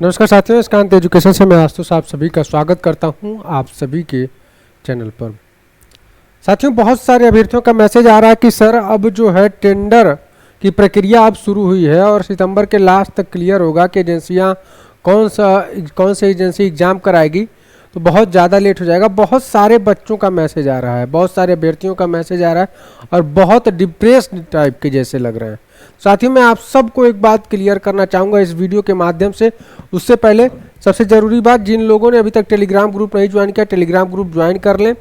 नमस्कार साथियों, इसकांत एजुकेशन से मैं आशुतोष आप सभी का स्वागत करता हूं आप सभी के चैनल पर। साथियों, बहुत सारे अभ्यर्थियों का मैसेज आ रहा है कि सर अब जो है टेंडर की प्रक्रिया अब शुरू हुई है और सितंबर के लास्ट तक क्लियर होगा कि एजेंसियां कौन सी एजेंसी एग्ज़ाम कराएगी, तो बहुत ज़्यादा लेट हो जाएगा। बहुत सारे बच्चों का मैसेज आ रहा है, बहुत सारे अभ्यर्थियों का मैसेज आ रहा है और बहुत डिप्रेस्ड टाइप के जैसे लग रहे हैं। साथियों, मैं आप सबको एक बात क्लियर करना चाहूँगा इस वीडियो के माध्यम से। उससे पहले सबसे ज़रूरी बात, जिन लोगों ने अभी तक टेलीग्राम ग्रुप नहीं ज्वाइन किया, टेलीग्राम ग्रुप ज्वाइन कर लें,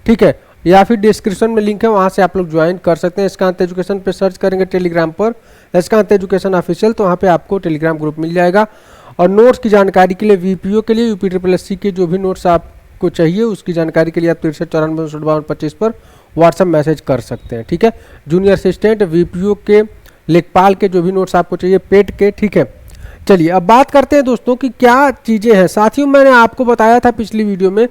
ठीक है, या फिर डिस्क्रिप्शन में लिंक है, वहाँ से आप लोग ज्वाइन कर सकते हैं। इसकांत एजुकेशन पे सर्च करेंगे टेलीग्राम पर इसकांत एजुकेशन ऑफिशियल, तो वहाँ पे आपको टेलीग्राम ग्रुप मिल जाएगा। और नोट्स की जानकारी के लिए, वीपीओ के लिए, यूपी के जो भी नोट्स आपको चाहिए उसकी जानकारी के लिए आप 63945225 पर व्हाट्सएप मैसेज कर सकते हैं, ठीक है। जूनियर असिस्टेंट, वीपीओ के, लेखपाल के जो भी नोट्स आपको चाहिए, पेट के, ठीक है। चलिए अब बात करते हैं दोस्तों कि क्या चीज़ें हैं। साथियों, मैंने आपको बताया था पिछली वीडियो में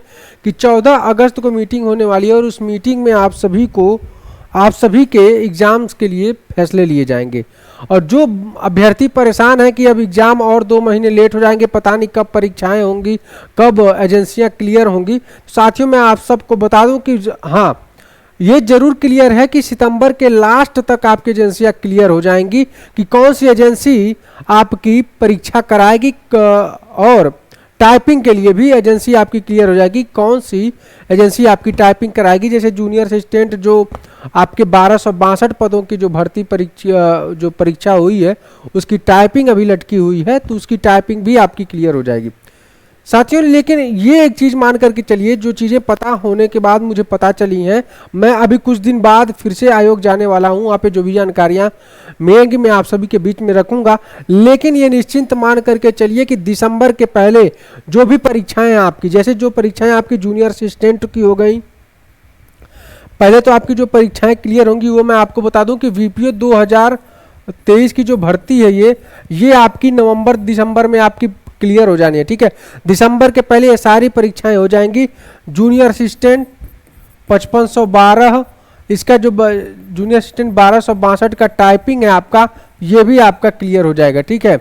कि 14 अगस्त को मीटिंग होने वाली है और उस मीटिंग में आप सभी के एग्ज़ाम्स के लिए फैसले लिए जाएंगे। और जो अभ्यर्थी परेशान है कि अब एग्ज़ाम और 2 महीने लेट हो जाएंगे, पता नहीं कब परीक्षाएं होंगी, कब एजेंसियां क्लियर होंगी, साथियों मैं आप सबको बता दूं कि हाँ, ये जरूर क्लियर है कि सितंबर के लास्ट तक आपकी एजेंसियां क्लियर हो जाएंगी कि कौन सी एजेंसी आपकी परीक्षा कराएगी। और टाइपिंग के लिए भी एजेंसी आपकी क्लियर हो जाएगी, कौन सी एजेंसी आपकी टाइपिंग कराएगी। जैसे जूनियर असिस्टेंट जो आपके 1262 पदों की जो भर्ती परीक्षा हुई है, उसकी टाइपिंग अभी लटकी हुई है, तो उसकी टाइपिंग भी आपकी क्लियर हो जाएगी साथियों। लेकिन ये एक चीज़ मान करके चलिए, जो चीज़ें पता होने के बाद मुझे पता चली हैं, मैं अभी कुछ दिन बाद फिर से आयोग जाने वाला हूँ, वहाँ पे जो भी जानकारियाँ मिलेंगी मैं आप सभी के बीच में रखूँगा। लेकिन ये निश्चिंत मान करके चलिए कि दिसंबर के पहले जो भी परीक्षाएँ आपकी, जैसे जो परीक्षाएँ आपकी जूनियर असिस्टेंट की हो गई, पहले तो आपकी जो परीक्षाएँ क्लियर होंगी वो मैं आपको बता दूँ कि वीपीओ 2023 की जो भर्ती है ये आपकी नवंबर दिसंबर में आपकी क्लियर हो जानी है, ठीक है। दिसंबर के पहले ये सारी परीक्षाएं हो जाएंगी। जूनियर असिस्टेंट 5512, इसका जो जूनियर असिस्टेंट 1262 का टाइपिंग है आपका, ये भी आपका क्लियर हो जाएगा, ठीक है।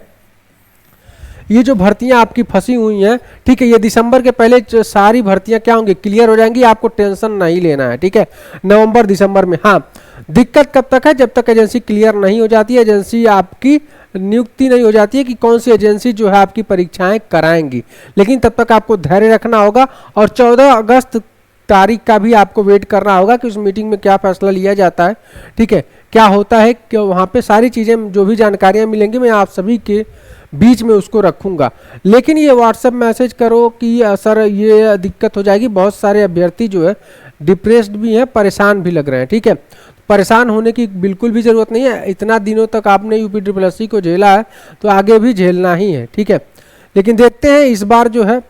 ये जो भर्तियां आपकी फंसी हुई हैं, ठीक है, ये दिसंबर के पहले सारी भर्तियां क्या होंगी, क्लियर हो जाएंगी। आपको टेंशन नहीं लेना है, ठीक है, नवंबर दिसंबर में। हाँ, दिक्कत कब तक है, जब तक एजेंसी क्लियर नहीं हो जाती है, एजेंसी आपकी नियुक्ति नहीं हो जाती है कि कौन सी एजेंसी जो है आपकी परीक्षाएं कराएंगी। लेकिन तब तक आपको धैर्य रखना होगा और 14 अगस्त तारीख का भी आपको वेट करना होगा कि उस मीटिंग में क्या फैसला लिया जाता है, ठीक है, क्या होता है, कि वहाँ पे सारी चीज़ें जो भी जानकारियाँ मिलेंगी मैं आप सभी के बीच में उसको रखूँगा। लेकिन ये व्हाट्सएप मैसेज करो कि सर ये दिक्कत हो जाएगी, बहुत सारे अभ्यर्थी जो है डिप्रेस्ड भी हैं, परेशान भी लग रहे हैं, ठीक है। परेशान होने की बिल्कुल भी ज़रूरत नहीं है। इतना दिनों तक आपने यूपी को झेला है तो आगे भी झेलना ही है, ठीक है। लेकिन देखते हैं इस बार जो है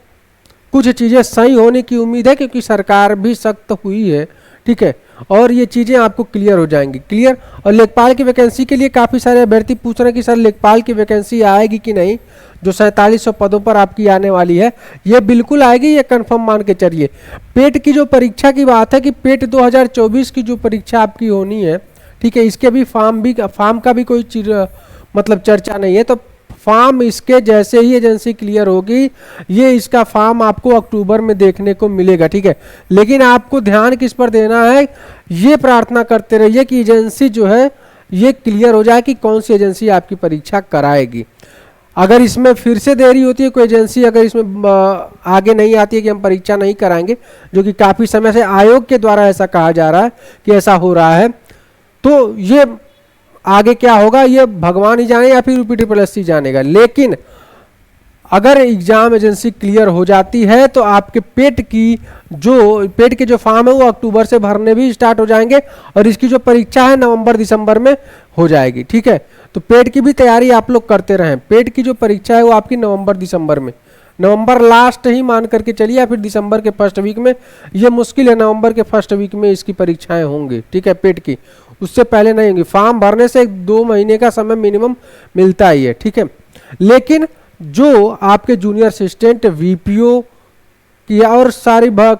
कुछ चीज़ें सही होने की उम्मीद है, क्योंकि सरकार भी सख्त हुई है, ठीक है, और ये चीज़ें आपको क्लियर हो जाएंगी, क्लियर। और लेखपाल की वैकेंसी के लिए काफ़ी सारे अभ्यर्थी पूछ रहे हैं कि सर लेखपाल की वैकेंसी आएगी कि नहीं, जो 4700 पदों पर आपकी आने वाली है, ये बिल्कुल आएगी, ये कंफर्म मान के चलिए। पेट की जो परीक्षा की बात है कि पेट 2024 की जो परीक्षा आपकी होनी है, ठीक है, इसके भी फार्म का भी कोई मतलब चर्चा नहीं है। तो फार्म इसके जैसे ही एजेंसी क्लियर होगी, ये इसका फार्म आपको अक्टूबर में देखने को मिलेगा, ठीक है। लेकिन आपको ध्यान किस पर देना है, ये प्रार्थना करते रहिए कि एजेंसी जो है ये क्लियर हो जाए कि कौन सी एजेंसी आपकी परीक्षा कराएगी। अगर इसमें फिर से देरी होती है, कोई एजेंसी अगर इसमें आगे नहीं आती है कि हम परीक्षा नहीं कराएंगे, जो कि काफ़ी समय से आयोग के द्वारा ऐसा कहा जा रहा है कि ऐसा हो रहा है, तो ये आगे क्या होगा ये भगवान ही जाने या फिर यूपी जानेगा। लेकिन अगर एग्जाम एजेंसी क्लियर हो जाती है तो आपके पेट के जो फॉर्म है वो अक्टूबर से भरने भी स्टार्ट हो जाएंगे और इसकी जो परीक्षा है नवंबर दिसंबर में हो जाएगी, ठीक है। तो पेट की भी तैयारी आप लोग करते रहें। पेट की जो परीक्षा है वो आपकी नवंबर दिसंबर में, नवंबर लास्ट ही मान करके चलिए या फिर दिसंबर के फर्स्ट वीक में, ये मुश्किल है नवंबर के फर्स्ट वीक में इसकी परीक्षाएं होंगी, ठीक है, पेट की, उससे पहले नहीं होंगी। फॉर्म भरने से 2 महीने का समय मिनिमम मिलता ही है, ठीक है। लेकिन जो आपके जूनियर असिस्टेंट, वीपीओ की और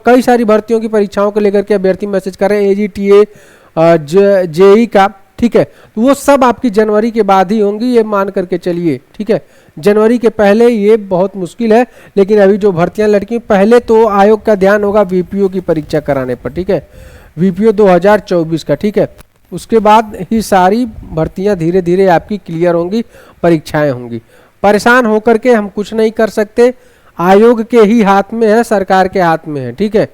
कई सारी भर्तियों की परीक्षाओं को लेकर के अभ्यर्थी मैसेज कर रहे हैं, एजीटीए, जेई का, ठीक है। तो वो सब आपकी जनवरी के बाद ही होंगी, ये मान करके चलिए, ठीक है। जनवरी के पहले ये बहुत मुश्किल है, लेकिन अभी जो भर्तियां लड़की पहले तो आयोग का ध्यान होगा वीपीओ की परीक्षा कराने पर, ठीक है, वीपीओ 2024 का, ठीक है। उसके बाद ही सारी भर्तियां धीरे धीरे आपकी क्लियर होंगी, परीक्षाएं होंगी। परेशान होकर के हम कुछ नहीं कर सकते, आयोग के ही हाथ में है, सरकार के हाथ में है, ठीक है।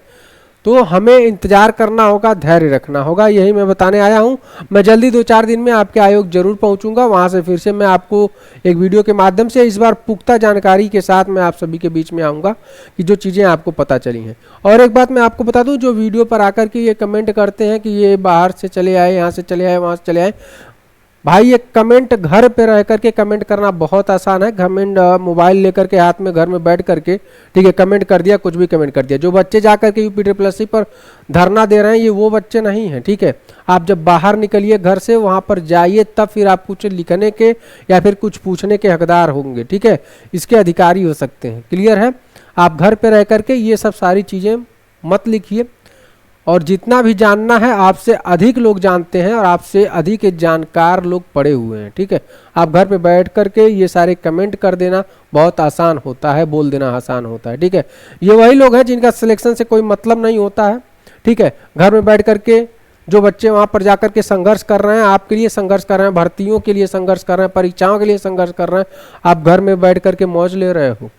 तो हमें इंतजार करना होगा, धैर्य रखना होगा, यही मैं बताने आया हूं। मैं जल्दी 2-4 दिन में आपके आयोग जरूर पहुंचूंगा, वहां से फिर से मैं आपको एक वीडियो के माध्यम से इस बार पुख्ता जानकारी के साथ मैं आप सभी के बीच में आऊंगा कि जो चीज़ें आपको पता चली हैं। और एक बात मैं आपको बता दूं, जो वीडियो पर आकर के ये कमेंट करते हैं कि ये बाहर से चले आए, यहाँ से चले आए, वहाँ से चले आए, भाई ये कमेंट घर पे रह करके कमेंट करना बहुत आसान है। कमेंट मोबाइल लेकर के हाथ में घर में बैठ करके, ठीक है, कमेंट कर दिया, कुछ भी कमेंट कर दिया। जो बच्चे जा करके यूपी पर धरना दे रहे हैं, ये वो बच्चे नहीं हैं, ठीक है। आप जब बाहर निकलिए घर से, वहाँ पर जाइए, तब फिर आप कुछ लिखने के या फिर कुछ पूछने के हकदार होंगे, ठीक है, इसके अधिकारी हो सकते हैं। क्लियर है? आप घर पे रह करके ये सब सारी चीज़ें मत लिखिए, और जितना भी जानना है आपसे अधिक लोग जानते हैं और आपसे अधिक जानकार लोग पड़े हुए हैं, ठीक है। आप घर पे बैठ करके ये सारे कमेंट कर देना बहुत आसान होता है, बोल देना आसान होता है, ठीक है। ये वही लोग हैं जिनका सिलेक्शन से कोई मतलब नहीं होता है, ठीक है। घर में बैठ करके जो बच्चे वहाँ पर जाकर के संघर्ष कर रहे हैं, आपके लिए संघर्ष कर रहे हैं, भर्तियों के लिए संघर्ष कर रहे हैं, परीक्षाओं के लिए संघर्ष कर रहे हैं, आप घर में बैठ करके मौज ले रहे हो।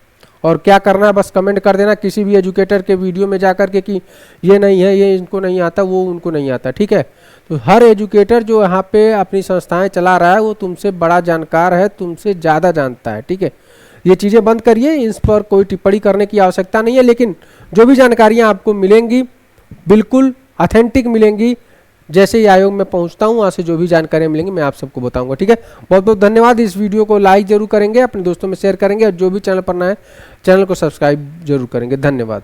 और क्या करना है, बस कमेंट कर देना किसी भी एजुकेटर के वीडियो में जाकर के कि ये नहीं है, ये इनको नहीं आता, वो उनको नहीं आता, ठीक है। तो हर एजुकेटर जो यहाँ पे अपनी संस्थाएं चला रहा है वो तुमसे बड़ा जानकार है, तुमसे ज़्यादा जानता है, ठीक है। ये चीज़ें बंद करिए, इस पर कोई टिप्पणी करने की आवश्यकता नहीं है, लेकिन जो भी जानकारियाँ आपको मिलेंगी बिल्कुल ऑथेंटिक मिलेंगी। जैसे ही आयोग में पहुंचता हूं, वहां से जो भी जानकारी मिलेंगी मैं आप सबको बताऊंगा, ठीक है। बहुत बहुत धन्यवाद। इस वीडियो को लाइक जरूर करेंगे, अपने दोस्तों में शेयर करेंगे, और जो भी चैनल पर नए हैं चैनल को सब्सक्राइब जरूर करेंगे। धन्यवाद।